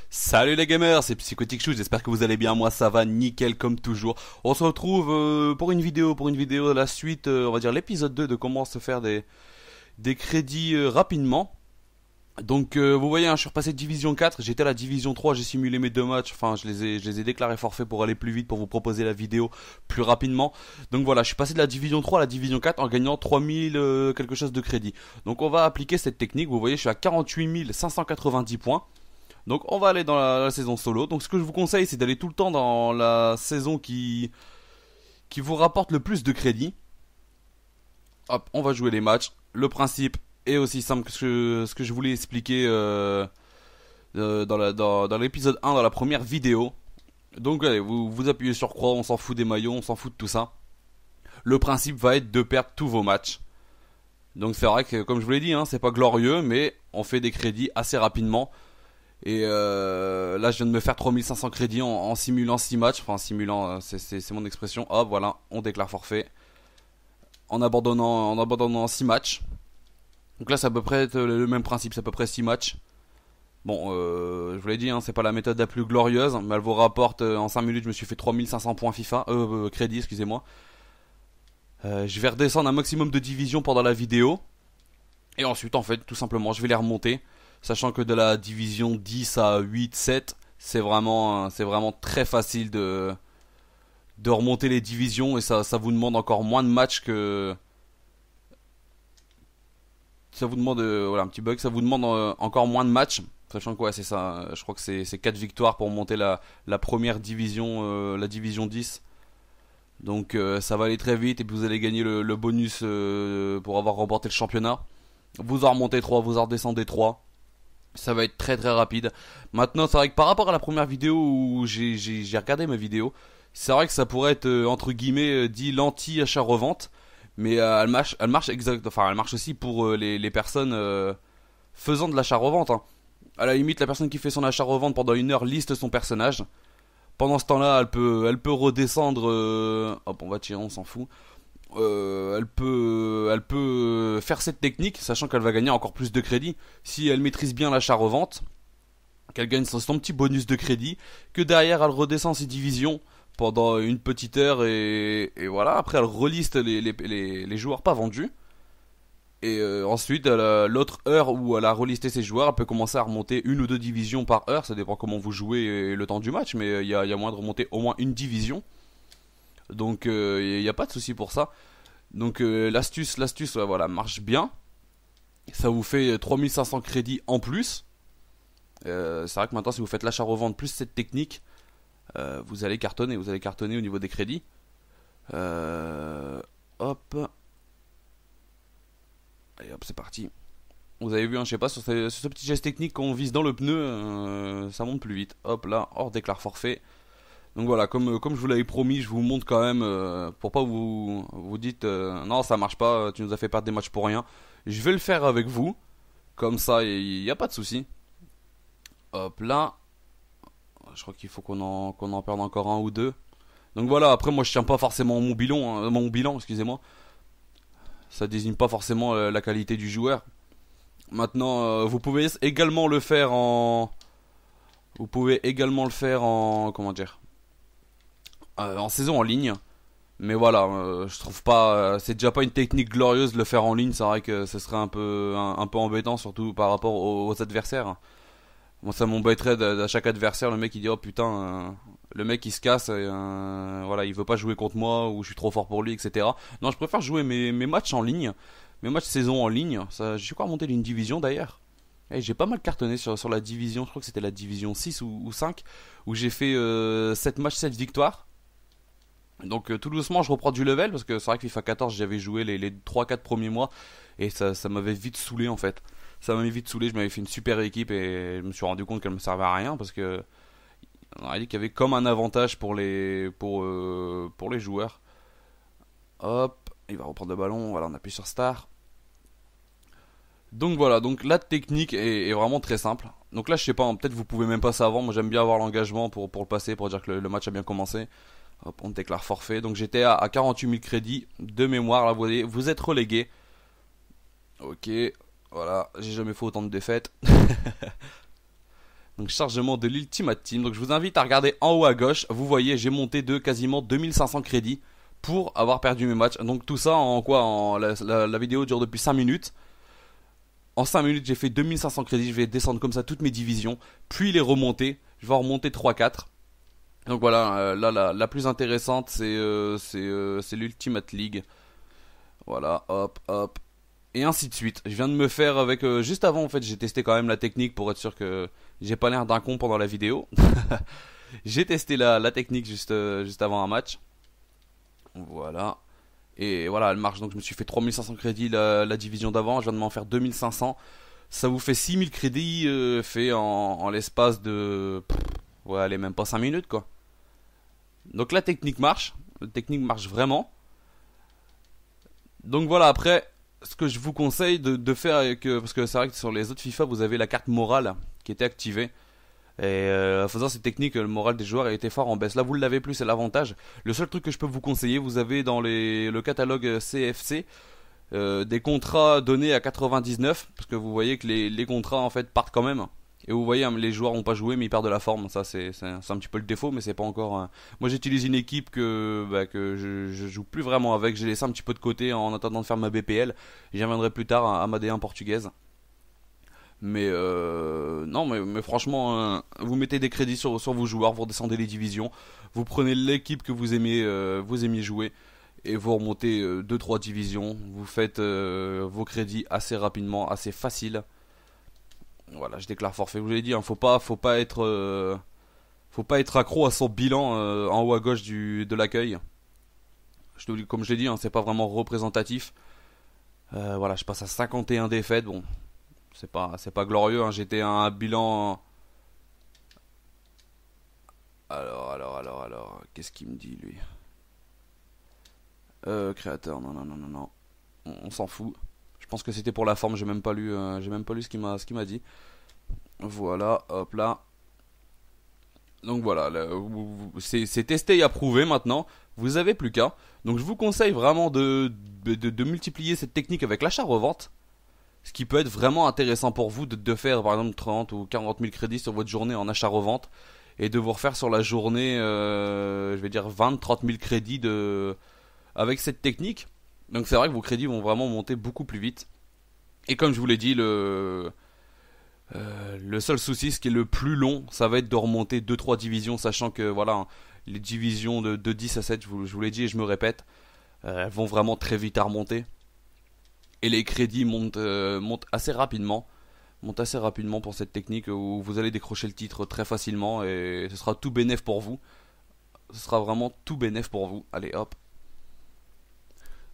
Salut les gamers, c'est Psychotic Chou, j'espère que vous allez bien, moi ça va nickel comme toujours. On se retrouve pour une vidéo, la suite, on va dire l'épisode 2 de comment se faire des crédits rapidement. Donc vous voyez, hein, je suis repassé de division 4, j'étais à la division 3, j'ai simulé mes deux matchs, enfin je les ai déclarés forfaits pour aller plus vite, pour vous proposer la vidéo plus rapidement. Donc voilà, je suis passé de la division 3 à la division 4 en gagnant 3000 quelque chose de crédit. Donc on va appliquer cette technique, vous voyez je suis à 48 590 points. Donc on va aller dans la saison solo. Donc ce que je vous conseille c'est d'aller tout le temps dans la saison qui vous rapporte le plus de crédit. Hop, on va jouer les matchs. Le principe est aussi simple que ce que je voulais expliquer dans l'épisode 1, dans la première vidéo. Donc allez, vous appuyez sur croix, on s'en fout des maillots, on s'en fout de tout ça. Le principe va être de perdre tous vos matchs. Donc c'est vrai que comme je vous l'ai dit, hein, c'est pas glorieux, mais on fait des crédits assez rapidement. Et là je viens de me faire 3500 crédits en simulant 6 matchs. Enfin simulant, c'est mon expression. Hop voilà, on déclare forfait. En abandonnant 6 matchs. Donc là c'est à peu près le même principe, c'est à peu près 6 matchs. Bon, je vous l'ai dit, hein, c'est pas la méthode la plus glorieuse, mais elle vous rapporte en 5 minutes, je me suis fait 3500 points FIFA, crédit, excusez-moi. Je vais redescendre un maximum de divisions pendant la vidéo. Et ensuite, en fait, tout simplement, je vais les remonter. Sachant que de la division 10 à 8, 7, c'est vraiment très facile de remonter les divisions. Et ça vous demande encore moins de matchs que... Ça vous demande... voilà, un petit bug. Ça vous demande encore moins de matchs. Sachant que ouais, c'est ça. Je crois que c'est 4 victoires pour monter la première division, la division 10. Donc ça va aller très vite. Et puis vous allez gagner le bonus pour avoir remporté le championnat. Vous en remontez 3, vous en redescendez 3. Ça va être très très rapide. Maintenant, c'est vrai que par rapport à la première vidéo où j'ai regardé ma vidéo, c'est vrai que ça pourrait être entre guillemets dit l'anti-achat-revente. Mais elle marche aussi pour les personnes faisant de l'achat-revente. Hein. À la limite, la personne qui fait son achat-revente pendant une heure liste son personnage. Pendant ce temps-là, elle peut redescendre. Hop, on va tirer, on s'en fout. Elle peut faire cette technique, sachant qu'elle va gagner encore plus de crédit si elle maîtrise bien l'achat-revente, qu'elle gagne son petit bonus de crédit, que derrière elle redescend ses divisions pendant une petite heure et voilà. Après elle reliste les joueurs pas vendus. Et ensuite, l'autre heure où elle a relisté ses joueurs, elle peut commencer à remonter une ou deux divisions par heure. Ça dépend comment vous jouez et le temps du match, mais il y a moyen de remonter au moins une division. Donc il n'y a pas de souci pour ça. Donc l'astuce ouais, voilà, marche bien. Ça vous fait 3500 crédits en plus. C'est vrai que maintenant si vous faites l'achat-revente plus cette technique, vous allez cartonner. Vous allez cartonner au niveau des crédits. Hop. Et hop, c'est parti. Vous avez vu, hein, je sais pas, sur ce petit geste technique quand on vise dans le pneu, ça monte plus vite. Hop là, hors déclare forfait. Donc voilà, comme je vous l'avais promis, je vous montre quand même, pour pas vous dites non ça marche pas, tu nous as fait perdre des matchs pour rien. Je vais le faire avec vous, comme ça il n'y a pas de souci. Hop là, je crois qu'il faut qu'on en perde encore un ou deux. Donc voilà, après moi je tiens pas forcément mon bilan, excusez-moi. Ça désigne pas forcément la qualité du joueur. Maintenant, vous pouvez également le faire en... Vous pouvez également le faire en... Comment dire, en saison en ligne. Mais voilà, je trouve pas, c'est déjà pas une technique glorieuse de le faire en ligne. C'est vrai que ce serait un peu embêtant, surtout par rapport aux adversaires. Moi, ça m'embêterait à chaque adversaire, le mec il dit oh putain, le mec il se casse, voilà, il veut pas jouer contre moi ou je suis trop fort pour lui, etc. Non, je préfère jouer mes matchs en ligne, mes matchs saison en ligne. Ça, je suis encore monté d'une division d'ailleurs. Et j'ai pas mal cartonné sur la division, je crois que c'était la division 6 ou 5, où j'ai fait 7 matchs, 7 victoires. Donc tout doucement je reprends du level parce que c'est vrai que FIFA 14 j'avais joué les 3-4 premiers mois et ça m'avait vite saoulé en fait. Ça m'avait vite saoulé, je m'avais fait une super équipe et je me suis rendu compte qu'elle me servait à rien parce que on a dit qu'il y avait comme un avantage pour les joueurs. Hop, il va reprendre le ballon, voilà on appuie sur Star. Donc voilà, donc la technique est vraiment très simple. Donc là je sais pas, peut-être vous pouvez même passer avant, moi j'aime bien avoir l'engagement pour le passer, pour dire que le match a bien commencé. Hop, on déclare forfait. Donc j'étais à 48 000 crédits de mémoire. Là, vous voyez, vous êtes relégué. Ok, voilà, j'ai jamais fait autant de défaites. Donc chargement de l'Ultimate Team. Donc je vous invite à regarder en haut à gauche. Vous voyez, j'ai monté de quasiment 2500 crédits pour avoir perdu mes matchs. Donc tout ça en quoi la vidéo dure depuis 5 minutes. En 5 minutes, j'ai fait 2500 crédits. Je vais descendre comme ça toutes mes divisions. Puis les remonter. Je vais en remonter 3-4. Donc voilà, là la plus intéressante c'est l'Ultimate League. Voilà, hop, hop. Et ainsi de suite. Je viens de me faire avec... juste avant en fait, j'ai testé quand même la technique pour être sûr que j'ai pas l'air d'un con pendant la vidéo. J'ai testé la technique juste avant un match. Voilà. Et voilà, elle marche. Donc je me suis fait 3500 crédits la division d'avant. Je viens de m'en faire 2500. Ça vous fait 6000 crédits fait en l'espace de... ouais, allez, même pas 5 minutes quoi. Donc la technique marche. La technique marche vraiment. Donc voilà, après, ce que je vous conseille de faire avec... parce que c'est vrai que sur les autres FIFA, vous avez la carte morale qui était activée. Et en faisant cette technique, le moral des joueurs a été fort en baisse. Là, vous ne l'avez plus, c'est l'avantage. Le seul truc que je peux vous conseiller, vous avez dans le catalogue CFC des contrats donnés à 99, parce que vous voyez que les contrats en fait partent quand même. Et vous voyez, les joueurs n'ont pas joué, mais ils perdent de la forme. Ça, c'est un petit peu le défaut, mais c'est pas encore. Moi, j'utilise une équipe que je joue plus vraiment avec. J'ai laissé un petit peu de côté en attendant de faire ma BPL. J'y reviendrai plus tard à ma D1 portugaise. Mais non, mais franchement, vous mettez des crédits sur vos joueurs, vous redescendez les divisions, vous prenez l'équipe que vous aimiez jouer, et vous remontez 2-3 divisions, vous faites vos crédits assez rapidement, assez facile. Voilà, je déclare forfait. Je vous l'ai dit, hein, faut pas être accro à son bilan en haut à gauche de l'accueil. Comme je l'ai dit, hein, c'est pas vraiment représentatif. Voilà, je passe à 51 défaites. Bon, c'est pas glorieux. Hein, j'étais à un bilan. Alors, qu'est-ce qu'il me dit lui? Créateur, non. On s'en fout. Je pense que c'était pour la forme. J'ai même pas lu ce qu'il m'a dit. Voilà, hop là. Donc voilà, c'est testé et approuvé maintenant. Vous avez plus qu'à. Donc je vous conseille vraiment de multiplier cette technique avec l'achat-revente. Ce qui peut être vraiment intéressant pour vous de faire par exemple 30 ou 40 000 crédits sur votre journée en achat-revente. Et de vous refaire sur la journée, je vais dire 20-30 000 crédits avec cette technique. Donc c'est vrai que vos crédits vont vraiment monter beaucoup plus vite. Et comme je vous l'ai dit, le seul souci, ce qui est le plus long, ça va être de remonter 2-3 divisions, sachant que voilà, hein, les divisions de 10 à 7, je vous l'ai dit et je me répète, vont vraiment très vite à remonter. Et les crédits montent assez rapidement. Montent assez rapidement pour cette technique où vous allez décrocher le titre très facilement et ce sera tout bénef pour vous. Ce sera vraiment tout bénef pour vous. Allez hop.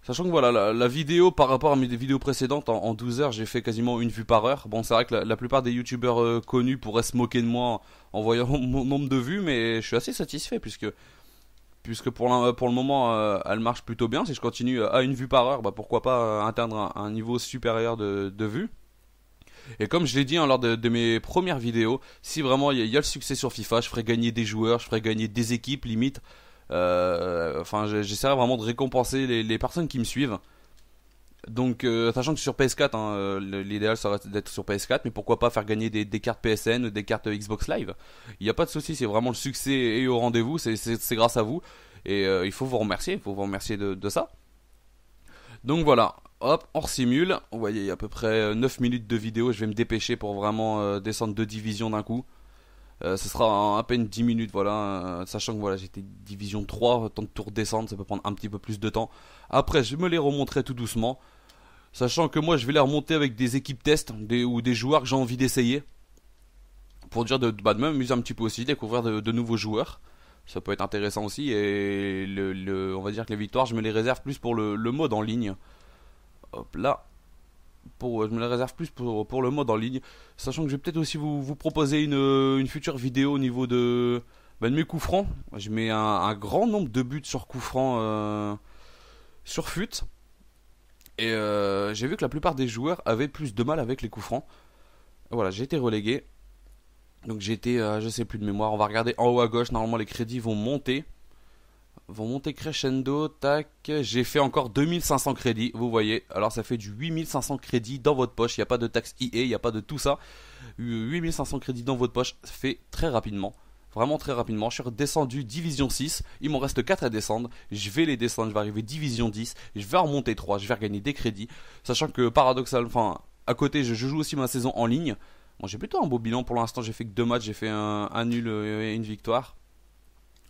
Sachant que voilà, la vidéo par rapport à mes vidéos précédentes, en 12 heures, j'ai fait quasiment une vue par heure. Bon, c'est vrai que la plupart des youtubeurs connus pourraient se moquer de moi en voyant mon nombre de vues, mais je suis assez satisfait puisque pour le moment, elle marche plutôt bien. Si je continue à une vue par heure, bah pourquoi pas atteindre un niveau supérieur de vues. Et comme je l'ai dit hein, lors de mes premières vidéos, si vraiment il y a le succès sur FIFA, je ferai gagner des joueurs, je ferai gagner des équipes limite. Enfin, j'essaierai vraiment de récompenser les personnes qui me suivent. Donc, sachant que sur PS4, hein, l'idéal serait d'être sur PS4, mais pourquoi pas faire gagner des cartes PSN, des cartes Xbox Live. Il n'y a pas de souci, c'est vraiment le succès et au rendez-vous, c'est grâce à vous. Et il faut vous remercier, de ça. Donc voilà, hop, on simule. Vous voyez, il y a à peu près 9 minutes de vidéo, je vais me dépêcher pour vraiment descendre 2 divisions d'un coup. Ce sera en à peine 10 minutes, voilà, sachant que voilà, j'étais division 3, temps de tout redescendre, ça peut prendre un petit peu plus de temps. Après, je me les remonterai tout doucement, sachant que moi je vais les remonter avec des équipes test ou des joueurs que j'ai envie d'essayer, pour dire de m'amuser un petit peu aussi, découvrir de nouveaux joueurs. Ça peut être intéressant aussi, et on va dire que les victoires, je me les réserve plus pour le mode en ligne. Hop là. Je me les réserve plus pour le mode en ligne. Sachant que je vais peut-être aussi vous proposer une future vidéo au niveau de mes coups francs. Je mets un grand nombre de buts sur coups francs sur FUT. Et j'ai vu que la plupart des joueurs avaient plus de mal avec les coups francs. Voilà, j'ai été relégué. Donc j'ai été, je sais plus de mémoire. On va regarder en haut à gauche. Normalement les crédits vont monter. vont monter crescendo, tac, j'ai fait encore 2500 crédits, vous voyez, alors ça fait du 8500 crédits dans votre poche, il n'y a pas de taxe IA, il n'y a pas de tout ça, 8500 crédits dans votre poche, ça fait très rapidement, vraiment très rapidement, je suis redescendu Division 6, il m'en reste 4 à descendre, je vais les descendre, je vais arriver Division 10, je vais remonter 3, je vais regagner des crédits, sachant que paradoxal, enfin, à côté je joue aussi ma saison en ligne, bon j'ai plutôt un beau bilan pour l'instant, j'ai fait que 2 matchs, j'ai fait un nul et une victoire.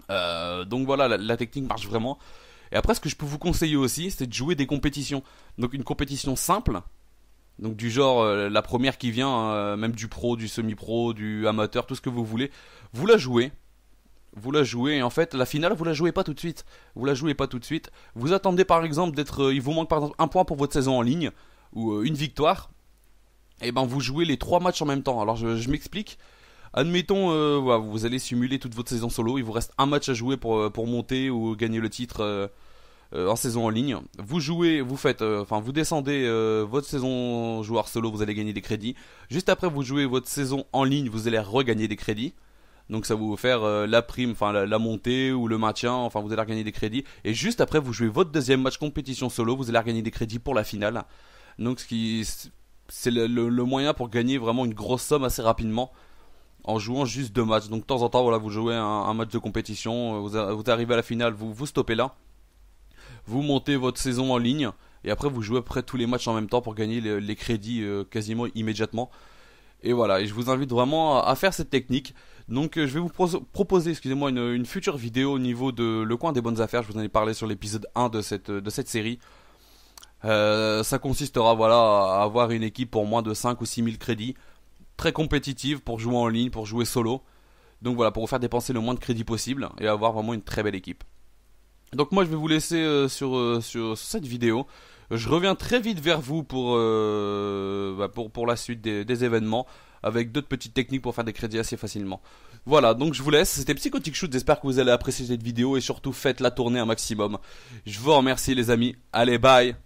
Donc voilà, la technique marche vraiment. Et après, ce que je peux vous conseiller aussi, c'est de jouer des compétitions. Donc une compétition simple, donc du genre la première qui vient, même du pro, du semi-pro, du amateur, tout ce que vous voulez. Vous la jouez. Vous la jouez et en fait la finale vous la jouez pas tout de suite. Vous la jouez pas tout de suite. Vous attendez par exemple d'être, il vous manque par exemple un point pour votre saison en ligne ou une victoire. Et ben vous jouez les 3 matchs en même temps. Alors je m'explique. Admettons, voilà, vous allez simuler toute votre saison solo, il vous reste un match à jouer pour monter ou gagner le titre en saison en ligne. Vous jouez, vous faites, enfin vous descendez votre saison joueur solo, vous allez gagner des crédits. Juste après, vous jouez votre saison en ligne, vous allez regagner des crédits. Donc ça va vous faire la prime, enfin la montée ou le maintien, enfin vous allez regagner des crédits. Et juste après, vous jouez votre deuxième match compétition solo, vous allez regagner des crédits pour la finale. Donc ce qui, c'est le moyen pour gagner vraiment une grosse somme assez rapidement en jouant juste 2 matchs. Donc de temps en temps, voilà, vous jouez un match de compétition, vous arrivez à la finale, vous stoppez là, vous montez votre saison en ligne, et après vous jouez après tous les matchs en même temps pour gagner les crédits quasiment immédiatement. Et voilà, et je vous invite vraiment à faire cette technique. Donc je vais vous proposer, excusez-moi, une future vidéo au niveau de le coin des bonnes affaires. Je vous en ai parlé sur l'épisode 1 de cette série. Ça consistera, voilà, à avoir une équipe pour moins de 5 ou 6 000 crédits, très compétitive pour jouer en ligne, pour jouer solo. Donc voilà, pour vous faire dépenser le moins de crédits possible et avoir vraiment une très belle équipe. Donc moi je vais vous laisser sur cette vidéo. Je reviens très vite vers vous pour la suite des événements avec d'autres petites techniques pour faire des crédits assez facilement. Voilà, donc je vous laisse. C'était Psychotic Shoot, j'espère que vous allez apprécier cette vidéo et surtout faites-la tourner un maximum. Je vous remercie les amis. Allez, bye.